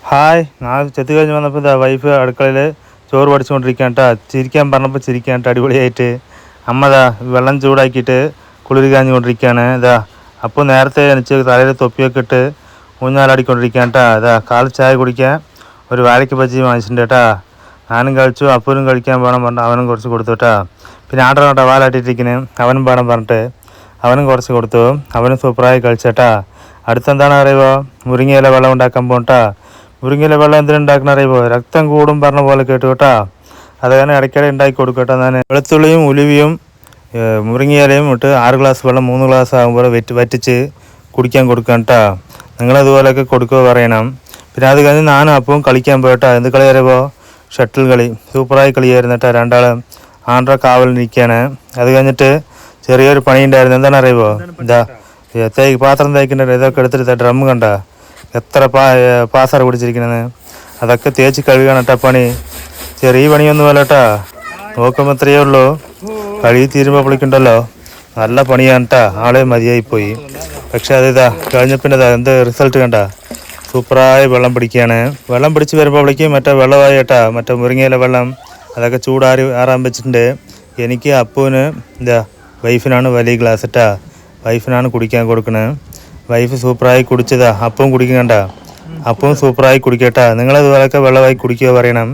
Hi, ഞാൻ ചെത്തി കഴിഞ്ഞ് വന്നപ്പോൾ വൈഫ് അടുക്കളയിൽ ചോറ് പഠിച്ചുകൊണ്ടിരിക്കുകയാണ് കേട്ടോ. ചിരിക്കാൻ പറഞ്ഞപ്പോൾ ചിരിക്കുകയാണ് കേട്ടോ, അടിപൊളിയായിട്ട്. അമ്മ വെള്ളം ചൂടാക്കിയിട്ട് കുളിര് കാഞ്ഞുകൊണ്ടിരിക്കുകയാണ്. അപ്പോൾ നേരത്തെ എനിക്ക് തലയിൽ തൊപ്പിയൊക്കെ ഇട്ട് ഊഞ്ഞാലാടിക്കൊണ്ടിരിക്കുകയാണ് കേട്ടോ. കാൽ ചായ കുടിക്കാൻ ഒരു വാഴയ്ക്ക് ബജ്ജി വാങ്ങിച്ചിട്ടുണ്ട് കേട്ടോ. ഞാനും കഴിച്ചു, അപ്പൂരും കഴിക്കാൻ വേണം പറഞ്ഞിട്ട് അവനും കുറച്ച് കൊടുത്തു കേട്ടോ. പിന്നെ ആട്ടം കേട്ടോ വാലാട്ടിട്ടിരിക്കുന്നത്, അവനും വേണം പറഞ്ഞിട്ട് അവനും കുറച്ച് കൊടുത്തു. അവനും സൂപ്പറായി കഴിച്ചേട്ടാ. അടുത്തെന്താണ് അറിയുമോ, മുരിങ്ങയില വെള്ളം ഉണ്ടാക്കാൻ പോകട്ടാ. മുരിങ്ങയില വെള്ളം എന്തിനുണ്ടാക്കണ അറിയുമോ, രക്തം കൂടും പറഞ്ഞ പോലെ കേട്ടു കേട്ടാ. അത് കാരണം ഇടയ്ക്കിടെ ഉണ്ടാക്കി കൊടുക്കും കേട്ടോ. ഞാൻ വെളുത്തുള്ളിയും ഉലുവയും മുരിങ്ങയിലയും ഇട്ട് 6 ഗ്ലാസ് വെള്ളം 3 ഗ്ലാസ് ആകുമ്പോൾ വറ്റിച്ച് കുടിക്കാൻ കൊടുക്കാം കേട്ടോ. നിങ്ങളതുപോലെയൊക്കെ കൊടുക്കുക പറയണം. പിന്നെ അത് കഴിഞ്ഞ് ഞാനും അപ്പവും കളിക്കാൻ പോയിട്ടാ. എന്ത് കളി അറിയുമ്പോൾ, ഷട്ടിൽ കളി. സൂപ്പറായി കളിയായിരുന്നു കേട്ടോ. രണ്ടാളും ആണ്ടര കാവലിൽ നിൽക്കുകയാണ്. അത് കഴിഞ്ഞിട്ട് ചെറിയൊരു പണി ഉണ്ടായിരുന്നു. എന്താണ് അറിയുമോ, പാത്രം തേക്കിൻ്റെ ഇതൊക്കെ എടുത്തിട്ട് ഡ്രം കണ്ട എത്ര പാസാറ് പിടിച്ചിരിക്കണെന്ന്, അതൊക്കെ തേച്ച് കഴുകണം കേട്ടോ പണി. ചെറിയ പണിയൊന്നും അല്ല കേട്ടാ. നോക്കുമ്പോൾ ഇത്രയേ ഉള്ളൂ. കഴുകി തീരുമ്പോൾ വിളിക്കണ്ടല്ലോ, നല്ല പണിയാണ് കേട്ടാ. ആളെ മതിയായിപ്പോയി. പക്ഷെ കഴിഞ്ഞപ്പിന്നെ എന്ത് റിസൾട്ട് കണ്ട, സൂപ്പറായി വെള്ളം പിടിക്കുകയാണ്. വെള്ളം പിടിച്ച് വരുമ്പോൾ വിളിക്കും മറ്റേ വെള്ളമായി കേട്ടാ, മറ്റേ മുരിങ്ങയില വെള്ളം. അതൊക്കെ ആറാൻ വെച്ചിട്ടുണ്ട്. എനിക്ക് അപ്പൂന് വൈഫിനാണ് വലിയ ഗ്ലാസ് ഇട്ടാ. വൈഫിനാണ് കുടിക്കാൻ കൊടുക്കണേ. വൈഫ് സൂപ്പറായി കുടിച്ചതാ. അപ്പവും കുടിക്കണ്ട, അപ്പവും സൂപ്പറായി കുടിക്കട്ടാ. നിങ്ങളതുപോലെയൊക്കെ വെള്ളമായി കുടിക്കുക പറയണം.